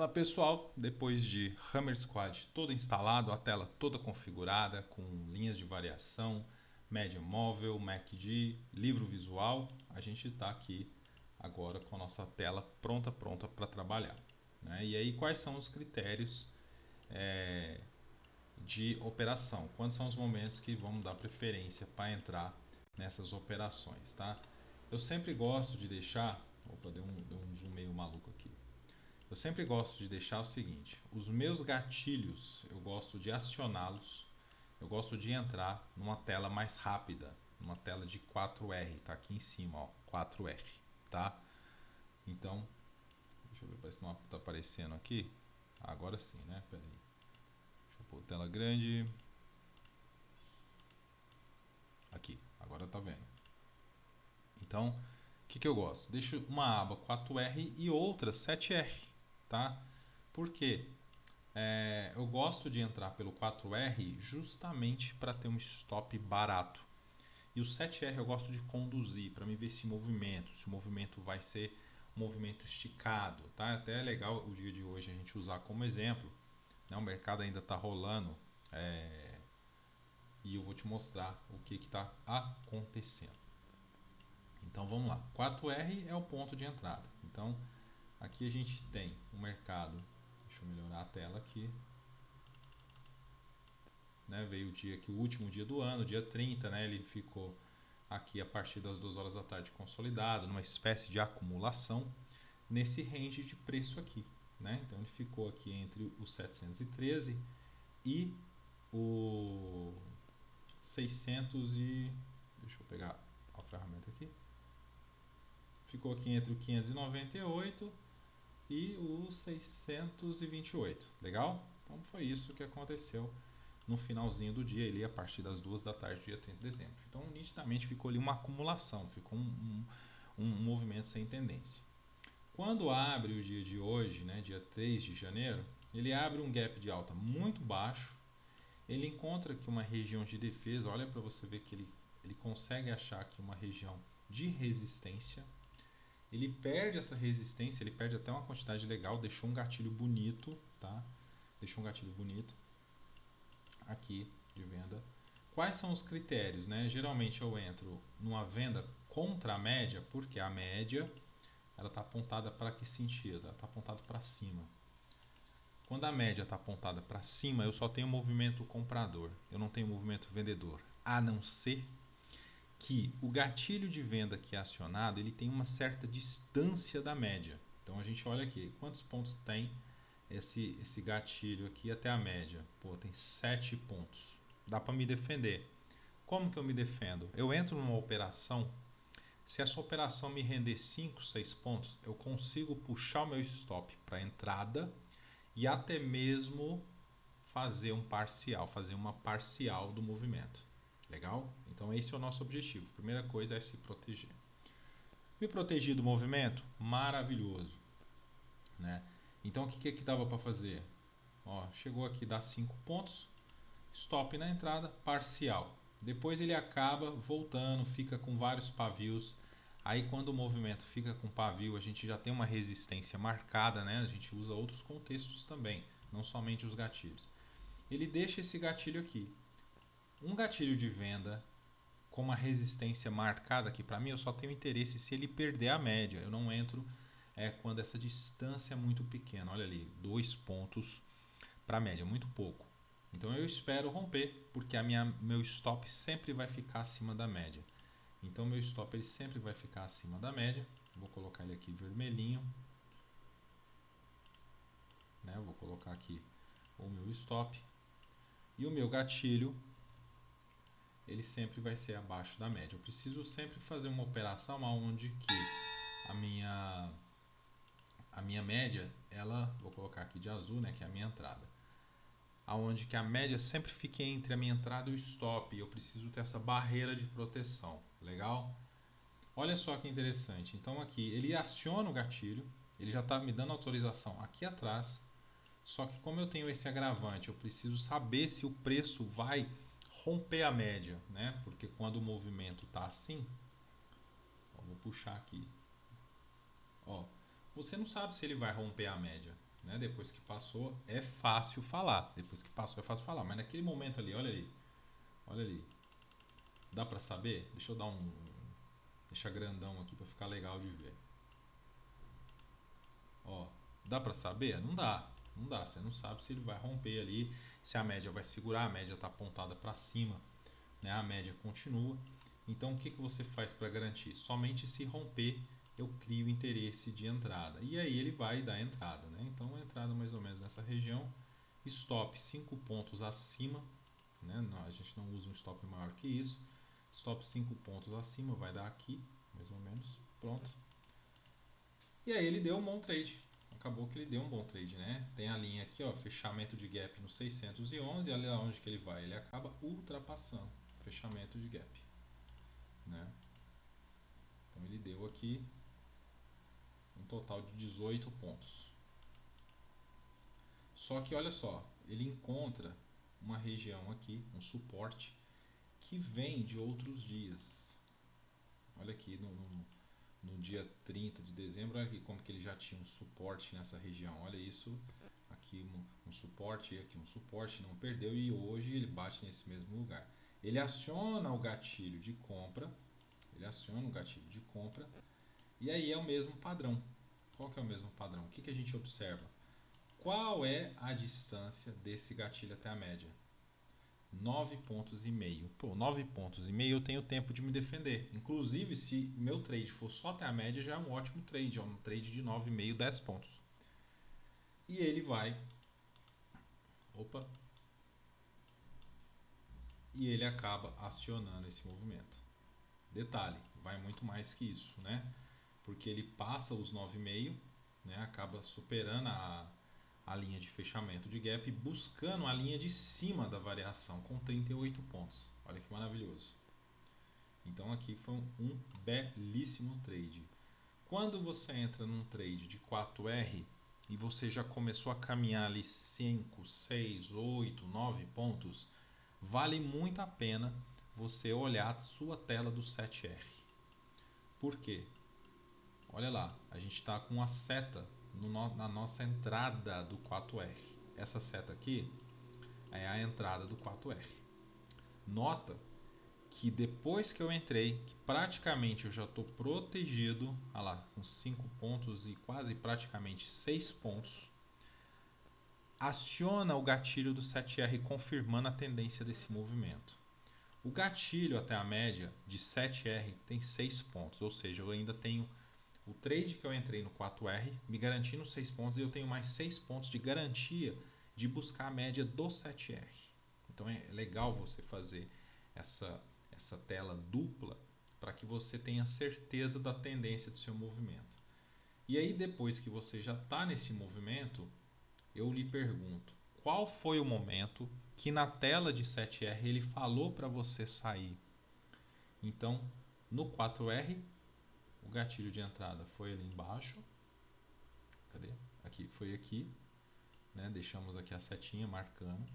Fala pessoal, depois de Hammer Squad todo instalado, a tela toda configurada com linhas de variação, média móvel, MACD, livro visual, a gente está aqui agora com a nossa tela pronta para trabalhar. Né? E aí quais são os critérios de operação? Quais são os momentos que vamos dar preferência para entrar nessas operações? Tá? Eu sempre gosto de deixar, opa, deu um zoom meio maluco aqui. Eu sempre gosto de deixar o seguinte, os meus gatilhos, eu gosto de acioná-los, eu gosto de entrar numa tela mais rápida, numa tela de 4R, tá aqui em cima, ó, 4R, tá? Então, deixa eu ver, parece que não tá aparecendo aqui, agora sim, né, pera aí, deixa eu pôr tela grande, aqui, agora tá vendo. Então, o que eu gosto? Deixo uma aba 4R e outra 7R, tá? Por quê? Eu gosto de entrar pelo 4R justamente para ter um stop barato. E o 7R eu gosto de conduzir para me ver se o movimento vai ser um movimento esticado. Tá? Até é legal o dia de hoje a gente usar como exemplo. Né? O mercado ainda está rolando e eu vou te mostrar o que está acontecendo. Então vamos lá. 4R é o ponto de entrada. Então aqui a gente tem o mercado. Deixa eu melhorar a tela aqui. Né, veio o dia que o último dia do ano, dia 30, né, ele ficou aqui a partir das 2 horas da tarde consolidado, numa espécie de acumulação nesse range de preço aqui, né? Então ele ficou aqui entre o 713 e o 600 e deixa eu pegar a ferramenta aqui. Ficou aqui entre o 598 e o 628, legal? Então foi isso que aconteceu no finalzinho do dia, ali a partir das 2 da tarde, dia 30 de dezembro. Então, nitidamente ficou ali uma acumulação, ficou um movimento sem tendência. Quando abre o dia de hoje, né, dia 3 de janeiro, ele abre um gap de alta muito baixo, ele encontra aqui uma região de defesa, olha para você ver que ele consegue achar aqui uma região de resistência, ele perde essa resistência, ele perde até uma quantidade legal, deixou um gatilho bonito, tá? Deixou um gatilho bonito aqui de venda. Quais são os critérios, né? Geralmente eu entro numa venda contra a média, porque a média ela está apontada para que sentido? Ela está apontada para cima. Quando a média está apontada para cima, eu só tenho movimento comprador, eu não tenho movimento vendedor, a não ser que o gatilho de venda que é acionado ele tem uma certa distância da média. Então a gente olha aqui, quantos pontos tem esse gatilho aqui até a média? Pô, tem 7 pontos. Dá para me defender. Como que eu me defendo? Eu entro numa operação, se essa operação me render 5, 6 pontos, eu consigo puxar o meu stop para a entrada e até mesmo fazer uma parcial do movimento. Legal? Então esse é o nosso objetivo. Primeira coisa é se proteger. Me proteger do movimento? Maravilhoso. Né? Então o que dava para fazer? Ó, chegou aqui, dá 5 pontos, stop na entrada, parcial. Depois ele acaba voltando, fica com vários pavios. Aí quando o movimento fica com pavio, a gente já tem uma resistência marcada, né? A gente usa outros contextos também, não somente os gatilhos. Ele deixa esse gatilho aqui. Um gatilho de venda com uma resistência marcada aqui, para mim eu só tenho interesse se ele perder a média. Eu não entro quando essa distância é muito pequena. Olha ali, 2 pontos para a média, muito pouco. Então eu espero romper, porque meu stop sempre vai ficar acima da média. Então meu stop ele sempre vai ficar acima da média. Vou colocar ele aqui vermelhinho. Né? Vou colocar aqui o meu stop. E o meu gatilho ele sempre vai ser abaixo da média. Eu preciso sempre fazer uma operação onde que a minha média, vou colocar aqui de azul, né, que é a minha entrada. Aonde que a média sempre fique entre a minha entrada e o stop. Eu preciso ter essa barreira de proteção. Legal? Olha só que interessante. Então aqui ele aciona o gatilho, ele já está me dando autorização aqui atrás. Só que como eu tenho esse agravante, eu preciso saber se o preço vai romper a média, né? Porque quando o movimento está assim, ó, vou puxar aqui. Ó, você não sabe se ele vai romper a média. né? Depois que passou é fácil falar. Depois que passou é fácil falar. Mas naquele momento ali, olha ali. Olha ali. Dá pra saber? Deixa eu dar deixar grandão aqui pra ficar legal de ver. Ó, dá pra saber? Não dá. Não dá. Você não sabe se ele vai romper ali, se a média vai segurar, a média tá apontada para cima, né? A média continua. Então o que você faz para garantir? Somente se romper eu crio interesse de entrada. E aí ele vai dar entrada, né? Então a entrada mais ou menos nessa região, stop 5 pontos acima, né? Não, a gente não usa um stop maior que isso. Stop 5 pontos acima vai dar aqui, mais ou menos. Pronto. E aí ele deu um bom trade. Acabou que ele deu um bom trade, né? Tem a linha aqui, ó, fechamento de gap no 611 e ali onde que ele vai? Ele acaba ultrapassando o fechamento de gap, né? Então ele deu aqui um total de 18 pontos. Só que olha só, ele encontra uma região aqui, um suporte que vem de outros dias. Olha aqui no dia 30 de dezembro, olha aqui como que ele já tinha um suporte nessa região. Olha isso, aqui um suporte, aqui um suporte, não perdeu e hoje ele bate nesse mesmo lugar. Ele aciona o gatilho de compra, e aí é o mesmo padrão. Qual que é o mesmo padrão? O que a gente observa? Qual é a distância desse gatilho até a média? 9 pontos e meio. Pô, 9 pontos e meio eu tenho tempo de me defender. Inclusive, se meu trade for só até a média, já é um ótimo trade. É um trade de 9,5, 10 pontos. E ele vai... Opa! E ele acaba acionando esse movimento. Detalhe, vai muito mais que isso, né? Porque ele passa os 9,5, né? Acaba superando a linha de fechamento de gap, buscando a linha de cima da variação com 38 pontos. Olha que maravilhoso. Então aqui foi um belíssimo trade. Quando você entra num trade de 4R e você já começou a caminhar ali 5, 6, 8, 9 pontos, vale muito a pena você olhar a sua tela do 7R. Por quê? Olha lá, a gente está com a seta na nossa entrada do 4R. Essa seta aqui é a entrada do 4R. Nota que depois que eu entrei, que praticamente eu já estou protegido, olha lá, com 5 pontos e quase praticamente 6 pontos, aciona o gatilho do 7R confirmando a tendência desse movimento. O gatilho até a média de 7R tem 6 pontos, ou seja, eu ainda tenho o trade que eu entrei no 4R me garantindo 6 pontos e eu tenho mais 6 pontos de garantia de buscar a média do 7R. Então é legal você fazer essa tela dupla para que você tenha certeza da tendência do seu movimento. E aí depois que você já está nesse movimento, eu lhe pergunto, qual foi o momento que na tela de 7R ele falou para você sair? Então, no 4R, o gatilho de entrada foi ali embaixo. Cadê? Aqui, foi aqui. Né? Deixamos aqui a setinha marcando.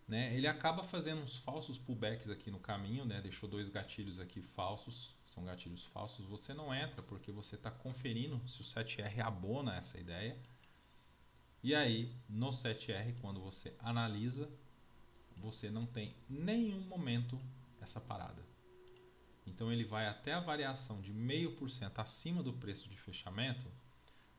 Né? Ele acaba fazendo uns falsos pullbacks aqui no caminho, né? Deixou dois gatilhos aqui falsos, são gatilhos falsos. Você não entra porque você está conferindo se o 7R abona essa ideia. E aí, no 7R, quando você analisa, você não tem nenhum momento essa parada. Então ele vai até a variação de 0,5% acima do preço de fechamento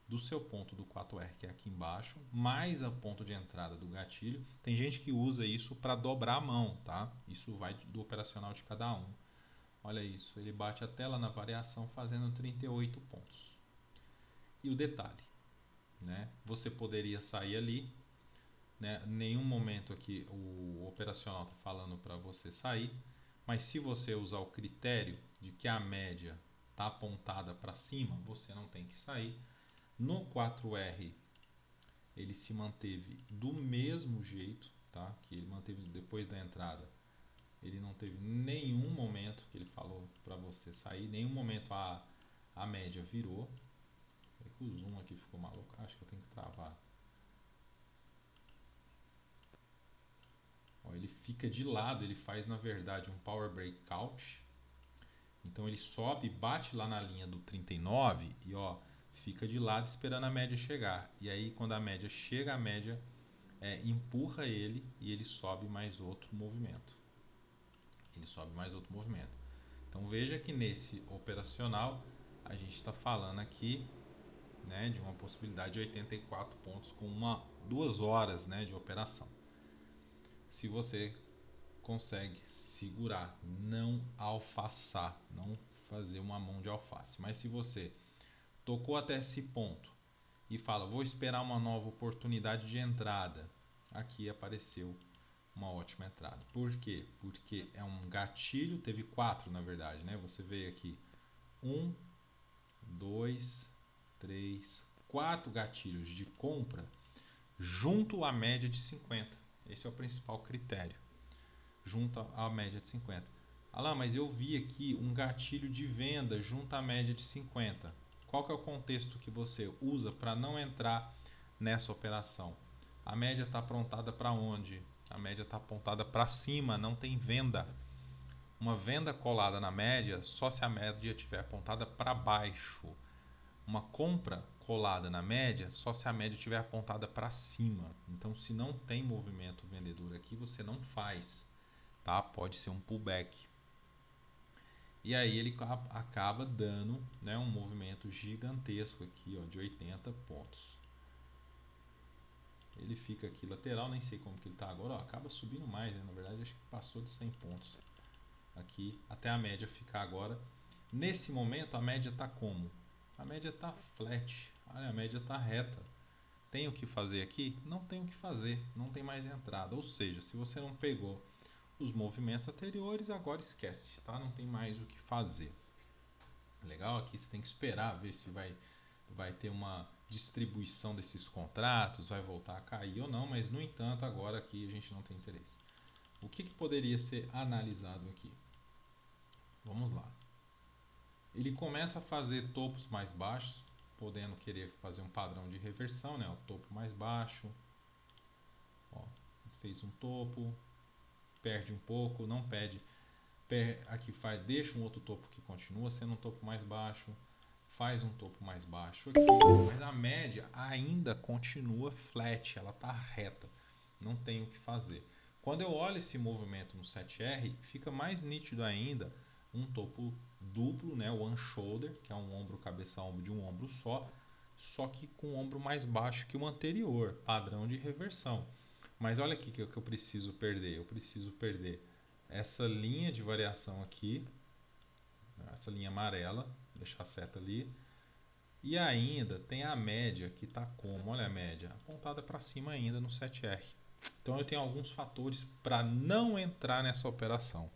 do seu ponto do 4R, que é aqui embaixo, mais a ponto de entrada do gatilho. Tem gente que usa isso para dobrar a mão, tá? Isso vai do operacional de cada um. Olha isso, ele bate até lá na variação fazendo 38 pontos. E o detalhe, né? Você poderia sair ali, né? Em nenhum momento aqui o operacional está falando para você sair, mas se você usar o critério de que a média está apontada para cima, você não tem que sair. No 4R ele se manteve do mesmo jeito, tá? Que ele manteve depois da entrada. Ele não teve nenhum momento que ele falou para você sair, nenhum momento a média virou. É que o zoom aqui ficou maluco, acho que eu tenho que travar. Ó, ele fica de lado, ele faz na verdade um power breakout. Então ele sobe, bate lá na linha do 39 e ó, fica de lado esperando a média chegar. E aí quando a média chega, a média empurra ele e ele sobe mais outro movimento. Então veja que nesse operacional a gente está falando aqui, né, de uma possibilidade de 84 pontos com 2 horas, né, de operação. Se você consegue segurar, não alfaçar, não fazer uma mão de alface. Mas se você tocou até esse ponto e fala, vou esperar uma nova oportunidade de entrada, aqui apareceu uma ótima entrada. Por quê? Porque é um gatilho, teve 4 na verdade, né? Você veio aqui 1, 2, 3, 4 gatilhos de compra junto à média de 50. Esse é o principal critério, junto à média de 50. Lá, mas eu vi aqui um gatilho de venda junto à média de 50. Qual que é o contexto que você usa para não entrar nessa operação? A média está apontada para onde? A média está apontada para cima, não tem venda. Uma venda colada na média só se a média estiver apontada para baixo. Uma compra colada na média só se a média estiver apontada para cima. Então, se não tem movimento vendedor aqui, você não faz. Tá? Pode ser um pullback. E aí ele acaba dando, né, um movimento gigantesco aqui, ó, de 80 pontos. Ele fica aqui lateral, nem sei como que ele está agora, ó, acaba subindo mais, né? Na verdade acho que passou de 100 pontos aqui, até a média ficar agora. Nesse momento a média está como? A média está flat, olha, a média está reta. Tem o que fazer aqui? Não tem o que fazer, não tem mais entrada. Ou seja, se você não pegou os movimentos anteriores, agora esquece, tá? Não tem mais o que fazer. Legal, aqui você tem que esperar ver se vai ter uma distribuição desses contratos, vai voltar a cair ou não, mas no entanto agora aqui a gente não tem interesse. O que poderia ser analisado aqui? Vamos lá. Ele começa a fazer topos mais baixos, podendo querer fazer um padrão de reversão, né? O topo mais baixo, ó, fez um topo, perde um pouco, não perde, aqui deixa um outro topo que continua sendo um topo mais baixo, faz um topo mais baixo aqui, mas a média ainda continua flat, ela está reta, não tem o que fazer. Quando eu olho esse movimento no 7R, fica mais nítido ainda um topo duplo, né, o one shoulder, que é um ombro, cabeça, ombro de um ombro só que com o ombro mais baixo que o anterior, padrão de reversão. Mas olha aqui que eu preciso perder, eu preciso perder essa linha de variação aqui, essa linha amarela, deixar a seta ali, e ainda tem a média que está como? Olha a média, apontada para cima ainda no 7R. Então eu tenho alguns fatores para não entrar nessa operação.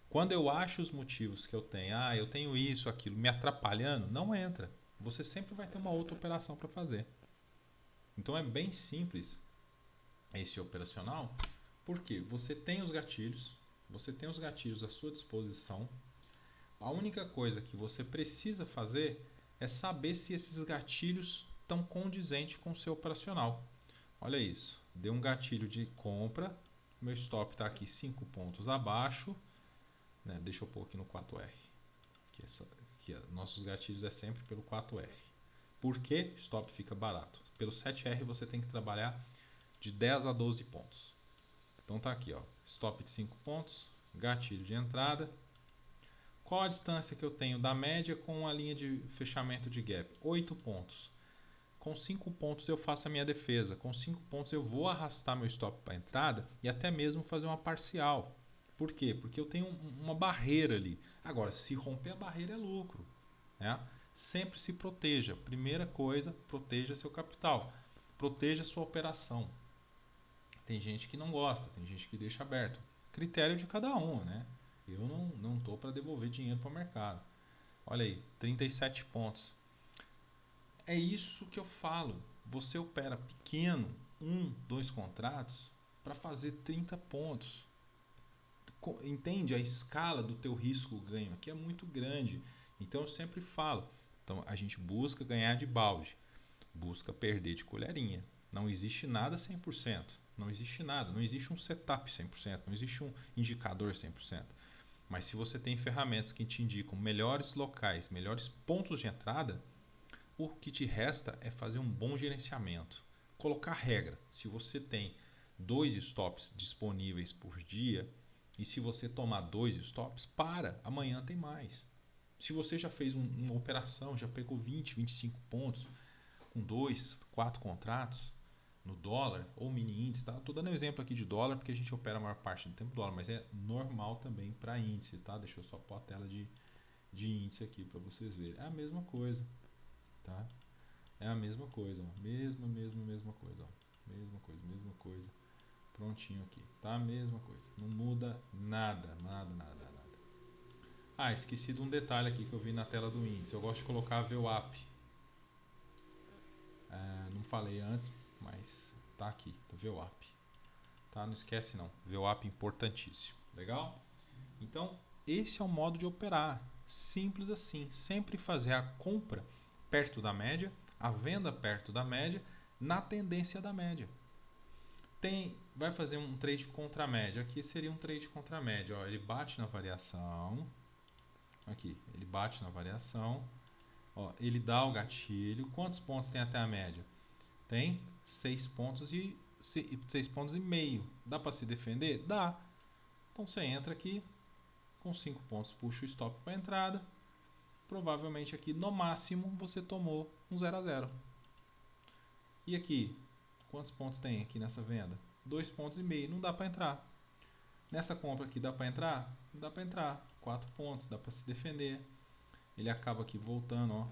Quando eu acho os motivos que eu tenho isso, aquilo, me atrapalhando, não entra. Você sempre vai ter uma outra operação para fazer. Então é bem simples esse operacional, porque você tem os gatilhos à sua disposição. A única coisa que você precisa fazer é saber se esses gatilhos estão condizentes com o seu operacional. Olha isso, deu um gatilho de compra, meu stop está aqui 5 pontos abaixo, né? Deixa eu pôr aqui no 4R, que nossos gatilhos é sempre pelo 4R. Por que stop fica barato? Pelo 7R você tem que trabalhar de 10 a 12 pontos. Então tá aqui, ó, stop de 5 pontos, gatilho de entrada. Qual a distância que eu tenho da média com a linha de fechamento de gap? 8 pontos. Com 5 pontos eu faço a minha defesa. Com 5 pontos eu vou arrastar meu stop para a entrada e até mesmo fazer uma parcial. Por quê? Porque eu tenho uma barreira ali. Agora, se romper a barreira é lucro, né? Sempre se proteja. Primeira coisa, proteja seu capital. Proteja sua operação. Tem gente que não gosta, tem gente que deixa aberto. Critério de cada um, né? Eu não estou para devolver dinheiro para o mercado. Olha aí, 37 pontos. É isso que eu falo. Você opera pequeno, 2 contratos, para fazer 30 pontos. Entende? A escala do teu risco-ganho aqui é muito grande. Então eu sempre falo. Então a gente busca ganhar de balde, busca perder de colherinha. Não existe nada 100%. Não existe nada. Não existe um setup 100%. Não existe um indicador 100%. Mas se você tem ferramentas que te indicam melhores locais, melhores pontos de entrada, O que te resta é fazer um bom gerenciamento. Colocar regra. Se você tem 2 stops disponíveis por dia e se você tomar 2 stops, amanhã tem mais. Se você já fez uma operação, já pegou 20, 25 pontos com 2, 4 contratos no dólar ou mini índice, tá? Estou dando um exemplo aqui de dólar porque a gente opera a maior parte do tempo dólar, mas é normal também para índice, tá? Deixa eu só pôr a tela de índice aqui para vocês verem. É a mesma coisa, tá? É a mesma coisa, ó. Mesma coisa, ó. Mesma coisa. Prontinho aqui, tá? Mesma coisa. Não muda nada. Ah, esqueci de um detalhe aqui que eu vi na tela do índice. Eu gosto de colocar a VWAP. Não falei antes, mas tá aqui, tá VWAP. Tá? Não esquece não. VWAP importantíssimo. Legal? Então, esse é o modo de operar. Simples assim. Sempre fazer a compra perto da média, a venda perto da média, na tendência da média. Vai fazer um trade contra a média. Aqui seria um trade contra a média. Ó, ele bate na variação. Aqui, ele bate na variação. Ó, ele dá o gatilho. Quantos pontos tem até a média? Tem 6 pontos e 6 pontos e meio. Dá para se defender? Dá. Então você entra aqui com 5 pontos, puxa o stop para a entrada. Provavelmente aqui no máximo você tomou um 0 a 0. E aqui, quantos pontos tem aqui nessa venda? 2 pontos e meio, não dá para entrar. Nessa compra aqui dá para entrar? Não dá para entrar. 4 pontos, dá para se defender. Ele acaba aqui voltando, ó.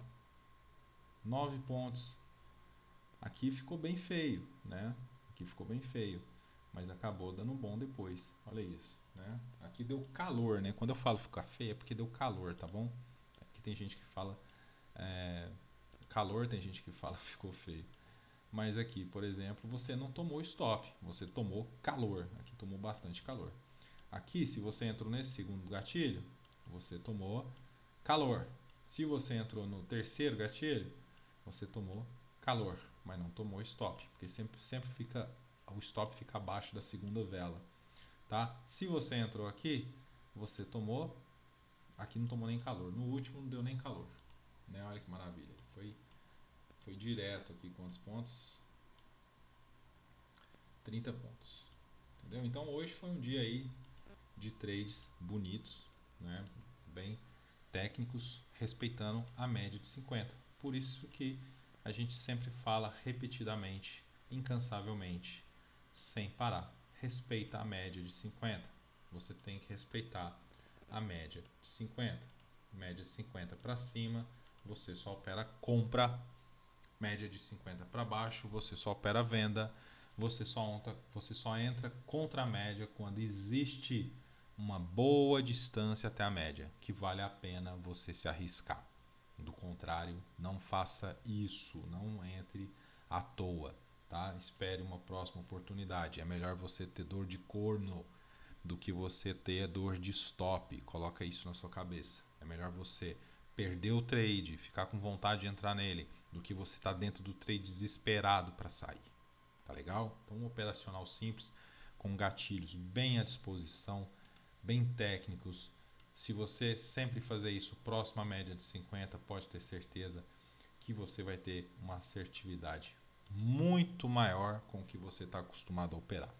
9 pontos. Aqui ficou bem feio, né? Aqui ficou bem feio, mas acabou dando bom depois. Olha isso, né? Aqui deu calor, né? Quando eu falo ficar feio é porque deu calor, tá bom? Aqui tem gente que fala calor, tem gente que fala ficou feio. Mas aqui, por exemplo, você não tomou stop, você tomou calor. Aqui tomou bastante calor. Aqui, se você entrou nesse segundo gatilho, você tomou calor. Se você entrou no terceiro gatilho, você tomou calor, mas não tomou stop, porque sempre fica o stop fica abaixo da segunda vela, tá? Se você entrou aqui, você tomou, aqui não tomou nem calor. No último não deu nem calor, né? Olha que maravilha. Foi direto aqui, quantos pontos? 30 pontos. Entendeu? Então hoje foi um dia aí de trades bonitos, né? Bem técnicos, respeitando a média de 50. Por isso que a gente sempre fala repetidamente, incansavelmente, sem parar. Respeita a média de 50. Você tem que respeitar a média de 50. Média de 50 para cima, você só opera compra. Média de 50 para baixo, você só opera venda. Você só entra contra a média quando existe uma boa distância até a média, que vale a pena você se arriscar. Do contrário, não faça isso, não entre à toa, tá? Espere uma próxima oportunidade. É melhor você ter dor de corno do que você ter dor de stop. Coloca isso na sua cabeça. É melhor você perder o trade, ficar com vontade de entrar nele, do que você estar dentro do trade desesperado para sair. Tá legal? Então, um operacional simples, com gatilhos bem à disposição, bem técnicos. Se você sempre fazer isso próximo à média de 50, pode ter certeza que você vai ter uma assertividade muito maior com o que você está acostumado a operar.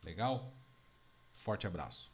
Legal? Forte abraço.